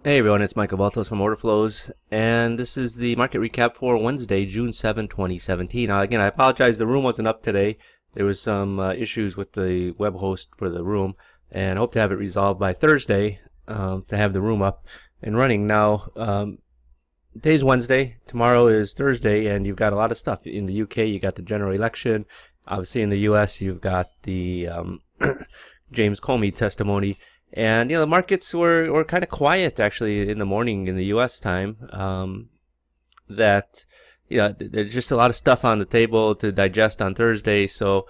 Hey everyone, it's Michael Baltos from Orderflows, and this is the market recap for Wednesday, June 7, 2017. Now, again, I apologize, the room wasn't up today. There was some issues with the web host for the room, and I hope to have it resolved by Thursday to have the room up and running. Now, today's Wednesday, tomorrow is Thursday, and you've got a lot of stuff. In the UK, you got the general election. Obviously, in the US, you've got the James Comey testimony. And the markets were kind of quiet actually in the morning in the U.S. time. That there's just a lot of stuff on the table to digest on Thursday. So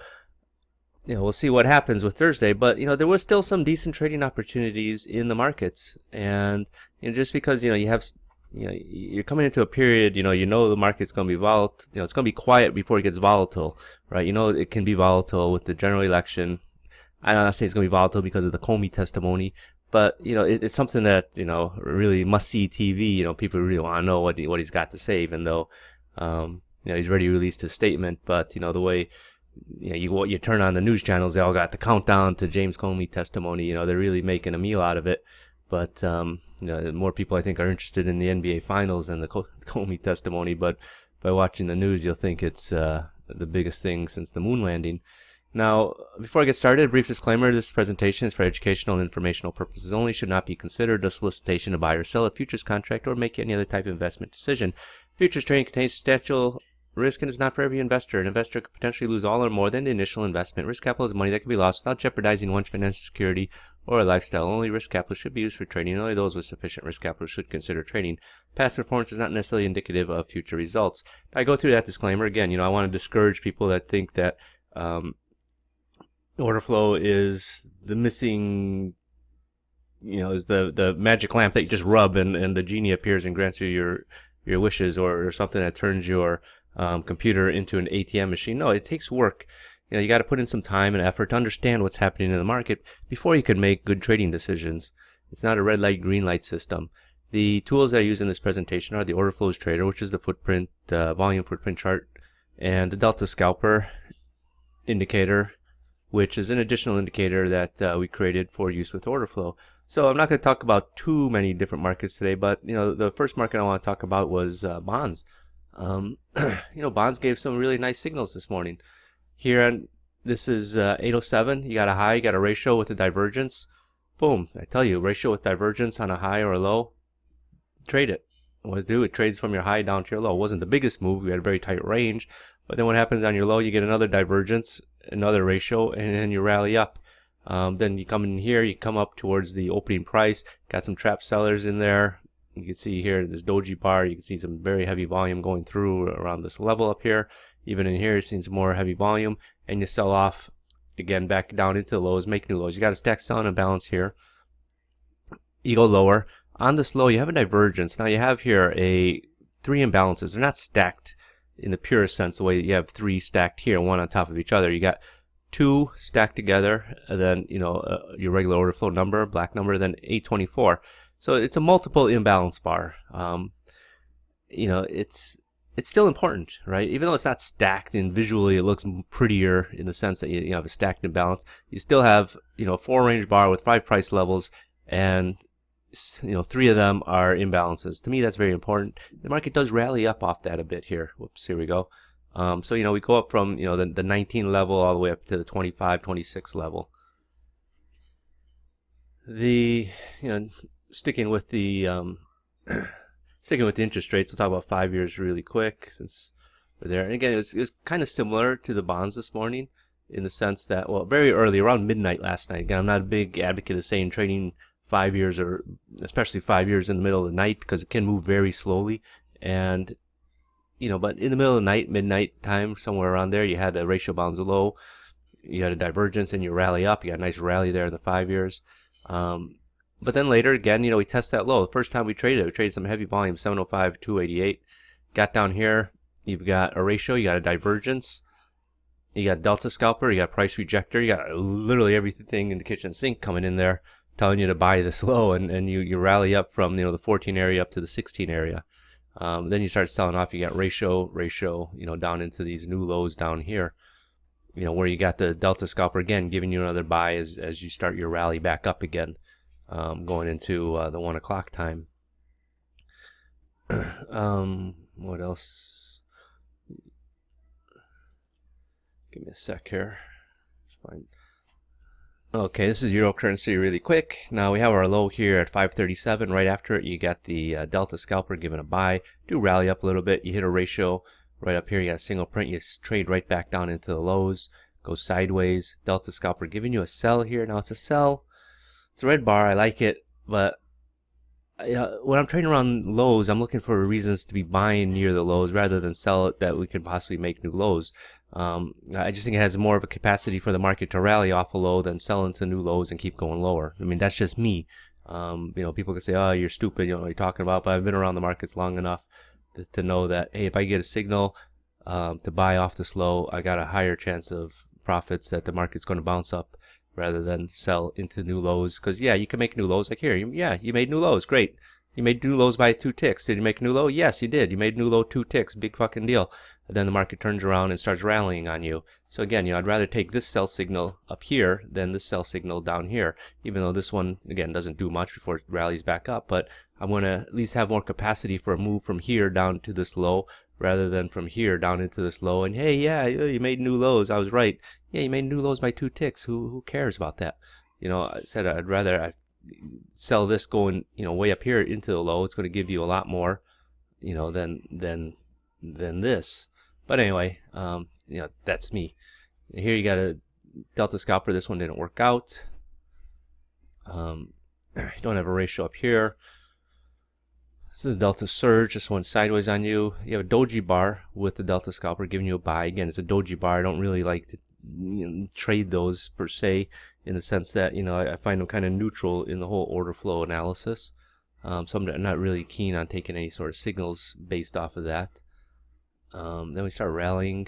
we'll see what happens with Thursday. But there was still some decent trading opportunities in the markets. And just because you have you're coming into a period, the market's going to be volatile. It's going to be quiet before it gets volatile, right? It can be volatile with the general election. I don't say it's going to be volatile because of the Comey testimony, but it's something that really must see TV. People really want to know what he's got to say, even though he's already released his statement. But the way you turn on the news channels, they all got the countdown to James Comey testimony. They're really making a meal out of it. But more people I think are interested in the NBA Finals than the Comey testimony. But by watching the news, you'll think it's the biggest thing since the moon landing. Now, before I get started, a brief disclaimer: this presentation is for educational and informational purposes only, should not be considered a solicitation to buy or sell a futures contract or make any other type of investment decision. Futures trading contains substantial risk and is not for every investor. An investor could potentially lose all or more than the initial investment. Risk capital is money that can be lost without jeopardizing one's financial security or a lifestyle. Only risk capital should be used for trading, and only those with sufficient risk capital should consider trading. Past performance is not necessarily indicative of future results. I go through that disclaimer again. I want to discourage people that think that Orderflow is the missing, is the magic lamp that you just rub and the genie appears and grants you your wishes, or something that turns your computer into an ATM machine. No, it takes work. You got to put in some time and effort to understand what's happening in the market before you can make good trading decisions. It's not a red light, green light system. The tools that I use in this presentation are the Orderflows Trader, which is the footprint, volume footprint chart, and the Delta Scalper indicator, which is an additional indicator that we created for use with Orderflow. So I'm not going to talk about too many different markets today, but the first market I want to talk about was bonds. Bonds gave some really nice signals this morning. Here, this is 807. You got a high, you got a ratio with a divergence. Boom! I tell you, ratio with divergence on a high or a low, trade it. What does it do? It trades from your high down to your low. It wasn't the biggest move. We had a very tight range, but then what happens on your low? You get another divergence, another ratio, and then you rally up. Then you come in here, you come up towards the opening price. Got some trap sellers in there. You can see here this doji bar. You can see some very heavy volume going through around this level up here. Even in here, you're seeing some more heavy volume, and you sell off again back down into the lows, make new lows. You got a stack sell and balance here. You go lower. On this low, you have a divergence. Now you have here three imbalances. They're not stacked in the purest sense, the way you have three stacked here, one on top of each other. You got two stacked together, and then your regular order flow number, black number, then 824. So it's a multiple imbalance bar. It's still important, right? Even though it's not stacked and visually it looks prettier in the sense that you have a stacked imbalance, you still have a 4-range bar with 5 price levels, and 3 of them are imbalances. To me, that's very important. The market does rally up off that a bit here. Whoops, here we go. So we go up from the 19 level all the way up to the 25, 26 level. Sticking with the interest rates, we'll talk about 5 years really quick since we're there. And again, it was kind of similar to the bonds this morning in the sense that, very early, around midnight last night. Again, I'm not a big advocate of saying trading 5 years, or especially 5 years in the middle of the night, because it can move very slowly. And but in the middle of the night, midnight time, somewhere around there, you had a ratio bounds low, you had a divergence, and you rally up. You got a nice rally there in the 5 years. But then later again, we test that low. The first time we traded some heavy volume, 705, 288. Got down here, you've got a ratio, you got a divergence, you got Delta Scalper, you got price rejector, you got literally everything in the kitchen sink coming in there, telling you to buy this low, and you rally up from the 14 area up to the 16 area. Then you start selling off. You got ratio, down into these new lows down here, where you got the Delta Scalper again giving you another buy as you start your rally back up again. going into the 1 o'clock time. What else? Give me a sec here. It's fine. Okay, this is Euro currency really quick. Now we have our low here at 537. Right after it, you got the Delta scalper giving a buy. Do rally up a little bit. You hit a ratio right up here. You got a single print. You trade right back down into the lows. Go sideways. Delta scalper giving you a sell here. Now it's a sell. It's a red bar. I like it, but when I'm trading around lows, I'm looking for reasons to be buying near the lows rather than sell it that we can possibly make new lows. I just think it has more of a capacity for the market to rally off a low than sell into new lows and keep going lower. I mean, that's just me. People can say, oh, you're stupid, you know what you're talking about, but I've been around the markets long enough to know that, hey, if I get a signal to buy off this low, I got a higher chance of profits that the market's going to bounce up rather than sell into new lows. Because, yeah, you can make new lows. Like here, you made new lows. Great. You made new lows by 2 ticks. Did you make a new low? Yes, you did. You made new low 2 ticks. Big fucking deal. And then the market turns around and starts rallying on you. So again, I'd rather take this sell signal up here than this sell signal down here. Even though this one, again, doesn't do much before it rallies back up. But I want to at least have more capacity for a move from here down to this low rather than from here down into this low. And hey, yeah, you made new lows. I was right. Yeah, you made new lows by 2 ticks. Who cares about that? I said I'd rather sell this going, way up here into the low. It's going to give you a lot more, than this. But anyway, that's me. Here you got a Delta scalper. This one didn't work out. You don't have a ratio up here. This is a Delta surge. Just went sideways on you. You have a doji bar with the Delta scalper giving you a buy. Again, it's a doji bar. I don't really like to trade those per se, in the sense that I find them kind of neutral in the whole order flow analysis. So I'm not really keen on taking any sort of signals based off of that. Then we start rallying.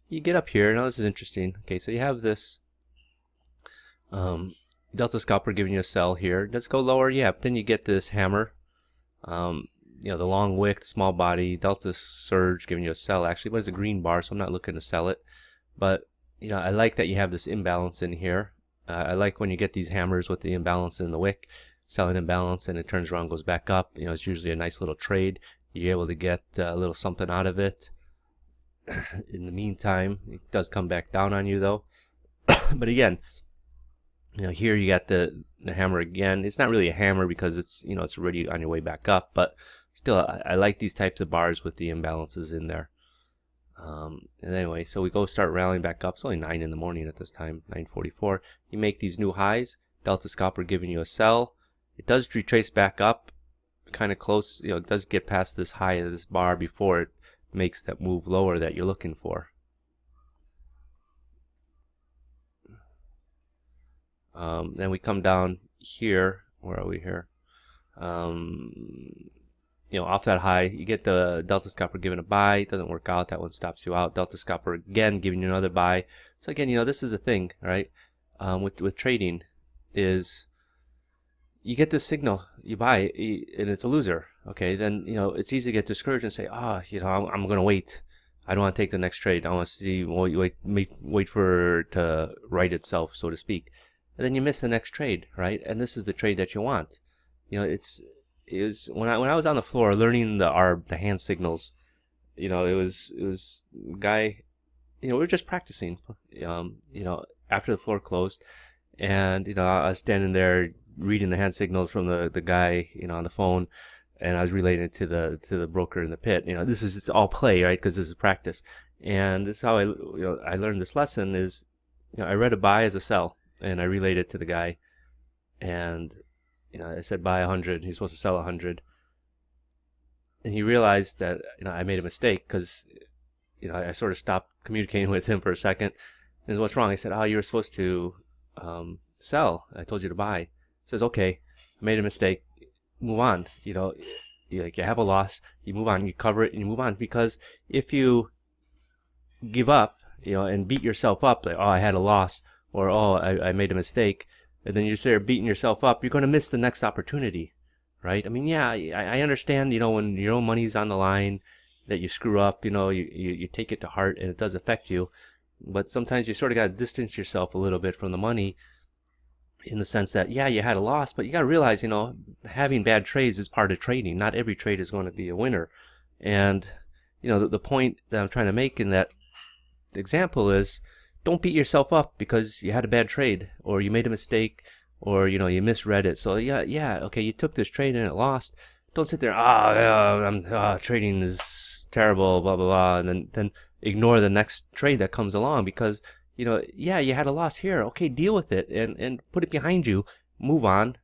You get up here. Now this is interesting. Okay, so you have this Delta scalper giving you a sell here. Does it go lower? Yeah, but then you get this hammer. The long wick, the small body, Delta surge giving you a sell actually, but it's a green bar, so I'm not looking to sell it. But I like that you have this imbalance in here. I like when you get these hammers with the imbalance in the wick, selling imbalance, and it turns around, goes back up. It's usually a nice little trade. You're able to get a little something out of it. In the meantime, it does come back down on you though. But again, here you got the hammer again. It's not really a hammer because it's it's already on your way back up, but still I like these types of bars with the imbalances in there. And anyway, so we go start rallying back up. It's only 9 in the morning at this time, 9:44. You make these new highs. Delta scalper giving you a sell. It does retrace back up, kind of close. It does get past this high of this bar before it makes that move lower that you're looking for. Then we come down here. Where are we here? Off that high, you get the Delta scalper giving a buy. It doesn't work out. That one stops you out. Delta scalper again giving you another buy. So again, this is the thing, right? With trading is you get this signal, you buy, and it's a loser. Okay, then it's easy to get discouraged and say, I'm going to wait. I don't want to take the next trade. I want to see, wait for it to right itself, so to speak. And then you miss the next trade, right? And this is the trade that you want. Is when I was on the floor learning the hand signals, it was a guy, we were just practicing, after the floor closed, and I was standing there reading the hand signals from the guy, on the phone, and I was relating it to the broker in the pit. This is just all play, right? Because this is practice, and this is how I learned this lesson is, I read a buy as a sell, and I relayed it to the guy, and I said buy 100. He's supposed to sell 100, and he realized that I made a mistake because I sort of stopped communicating with him for a second. And what's wrong? I said, you were supposed to sell. I told you to buy. He says, okay, I made a mistake. Move on. You have a loss. You move on. You cover it and you move on. Because if you give up, and beat yourself up, like, I had a loss, or I made a mistake, and then you're there beating yourself up, you're going to miss the next opportunity, right? I mean, yeah, I understand, when your own money's on the line, that you screw up, you take it to heart and it does affect you. But sometimes you sort of got to distance yourself a little bit from the money in the sense that, yeah, you had a loss, but you got to realize, having bad trades is part of trading. Not every trade is going to be a winner. And, the point that I'm trying to make in that example is, don't beat yourself up because you had a bad trade or you made a mistake or, you misread it. So yeah, okay, you took this trade and it lost. Don't sit there, trading is terrible, blah, blah, blah, and then ignore the next trade that comes along because, yeah, you had a loss here. Okay, deal with it and put it behind you, move on,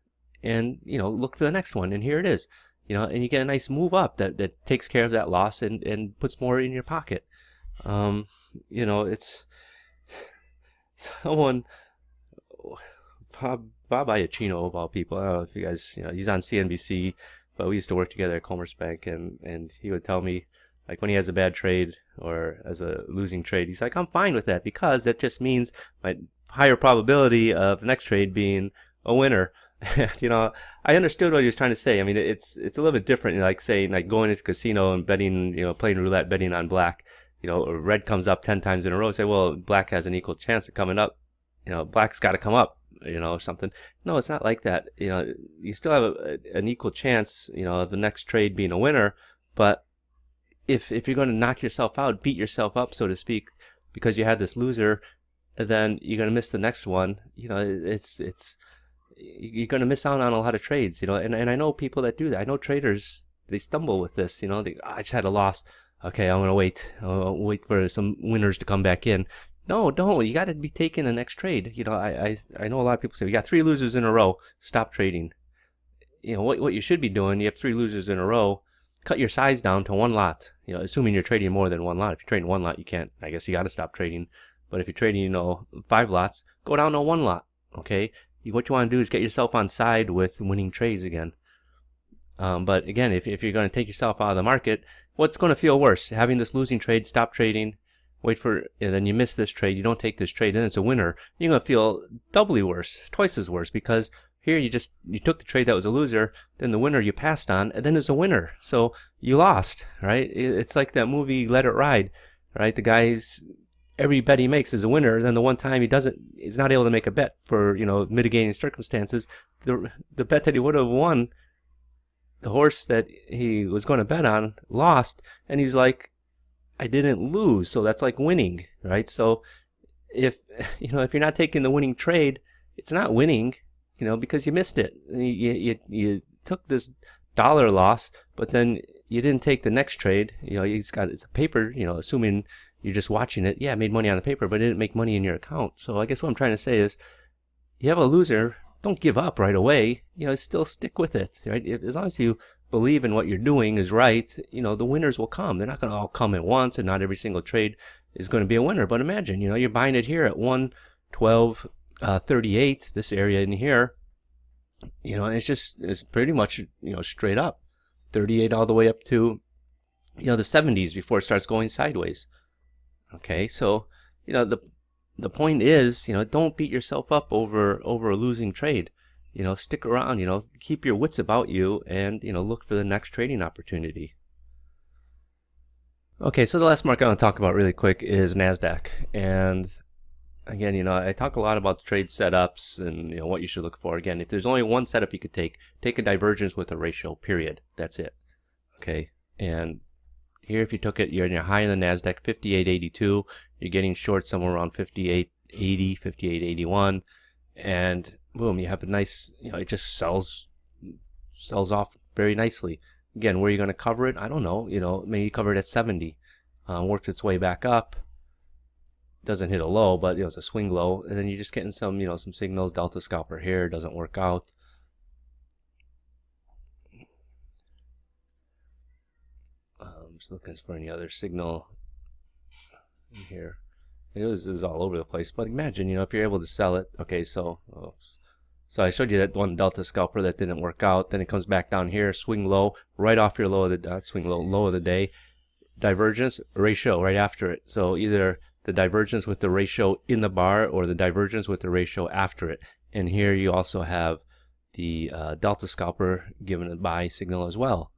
and, look for the next one. And here it is, and you get a nice move up that takes care of that loss and puts more in your pocket. It's someone, Bob Iacchino of all people. I don't know if you guys, he's on CNBC, but we used to work together at Commerce Bank, and he would tell me, like, when he has a bad trade or as a losing trade, he's like, I'm fine with that because that just means my higher probability of the next trade being a winner. I understood what he was trying to say. I mean, it's a little bit different, like saying, like going into a casino and betting, playing roulette, betting on black. Red comes up 10 times in a row. Say, well, black has an equal chance of coming up. Black's got to come up, or something. No, it's not like that. You still have an equal chance, of the next trade being a winner. But if you're going to knock yourself out, beat yourself up, so to speak, because you had this loser, then you're going to miss the next one. It's you're going to miss out on a lot of trades. And I know people that do that. I know traders, they stumble with this. I just had a loss. Okay, I'm gonna wait. I'll wait for some winners to come back in. No, don't. You got to be taking the next trade. I know a lot of people say we got 3 losers in a row. Stop trading. What you should be doing. You have 3 losers in a row. Cut your size down to 1 lot. Assuming you're trading more than 1 lot. If you're trading 1 lot, you can't. I guess you got to stop trading. But if you're trading, 5 lots, go down to 1 lot. Okay. What you want to do is get yourself on side with winning trades again. But again, if you're going to take yourself out of the market, what's going to feel worse? Having this losing trade, stop trading, wait for, and then you miss this trade, you don't take this trade, then it's a winner. You're going to feel doubly worse, twice as worse, because here you took the trade that was a loser, then the winner you passed on, and then it's a winner. So you lost, right? It's like that movie Let It Ride, right? The guy's, every bet he makes is a winner, then the one time he's not able to make a bet for, mitigating circumstances, the bet that he would have won, the horse that he was going to bet on lost, and he's like, I didn't lose, so that's like winning, right? So if you're not taking the winning trade, it's not winning, because you missed it. You took this dollar loss, but then you didn't take the next trade. It's a paper, assuming you're just watching it. Yeah, I made money on the paper, but it didn't make money in your account. So I guess what I'm trying to say is, you have a loser, don't give up right away. Still stick with it, right? As long as you believe in what you're doing is right, the winners will come. They're not going to all come at once, and not every single trade is going to be a winner. But imagine, you're buying it here at 112.38, this area in here, and it's pretty much, straight up 38 all the way up to, the 70s before it starts going sideways. Okay, so, the point is, don't beat yourself up over a losing trade. Stick around, keep your wits about you and, look for the next trading opportunity. Okay, so the last market I want to talk about really quick is NASDAQ. And again, I talk a lot about trade setups and, what you should look for. Again, if there's only one setup you could take a divergence with a ratio, period. That's it. Okay, and here, if you took it, you're in your high in the NASDAQ, 58.82. You're getting short somewhere around 58.80, 58.81. And boom, you have a nice, it just sells off very nicely. Again, where are you going to cover it? I don't know. Maybe cover it at 70. Works its way back up. Doesn't hit a low, but it's a swing low. And then you're just getting some, some signals. Delta scalper here doesn't work out. Just looking for any other signal in here. It is all over the place, but imagine, if you're able to sell it. Okay, so I showed you that one delta scalper that didn't work out. Then it comes back down here, swing low, right off your low of the low of the day. Divergence ratio right after it. So either the divergence with the ratio in the bar or the divergence with the ratio after it. And here you also have the delta scalper giving a buy signal as well.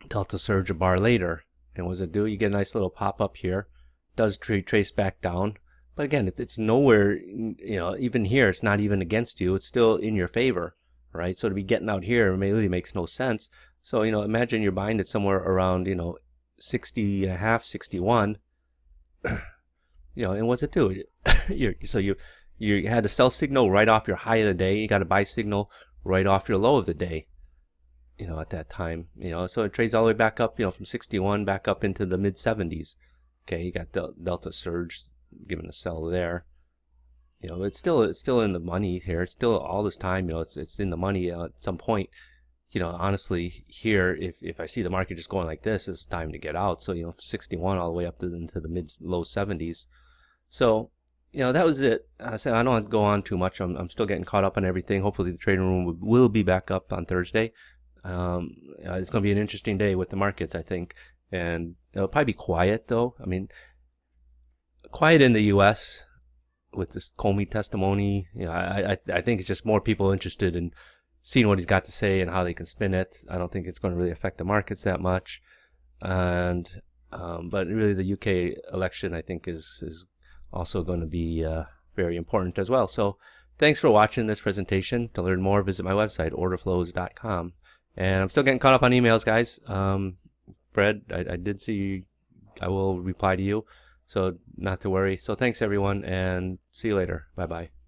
Delta surge a bar later, and what does it do? You get a nice little pop up here. Does trace back down, But again, it's nowhere, even here, it's not even against you. It's still in your favor, right? So to be getting out here really makes no sense. So, imagine you're buying it somewhere around, 60 and a half, 61, and what's it do? You had a sell signal right off your high of the day. You got a buy signal right off your low of the day, at that time, so it trades all the way back up, from 61 back up into the mid 70s. Okay, you got Delta surge given a sell there. It's still in the money here. It's still all this time, it's in the money at some point. Honestly, here, if I see the market just going like this, it's time to get out. So, 61 all the way up into the low 70s. So, that was it. So I don't want to go on too much. I'm still getting caught up on everything. Hopefully the trading room will be back up on Thursday. It's going to be an interesting day with the markets, I think. And it'll probably be quiet, though. I mean, quiet in the U.S. with this Comey testimony. I think it's just more people interested in seeing what he's got to say and how they can spin it. I don't think it's going to really affect the markets that much. And but really the UK election, I think, is also going to be very important as well. So thanks for watching this presentation. To learn more, visit my website, orderflows.com. And I'm still getting caught up on emails, guys. Fred, I did see you. I will reply to you, so not to worry. So thanks, everyone, and see you later. Bye-bye.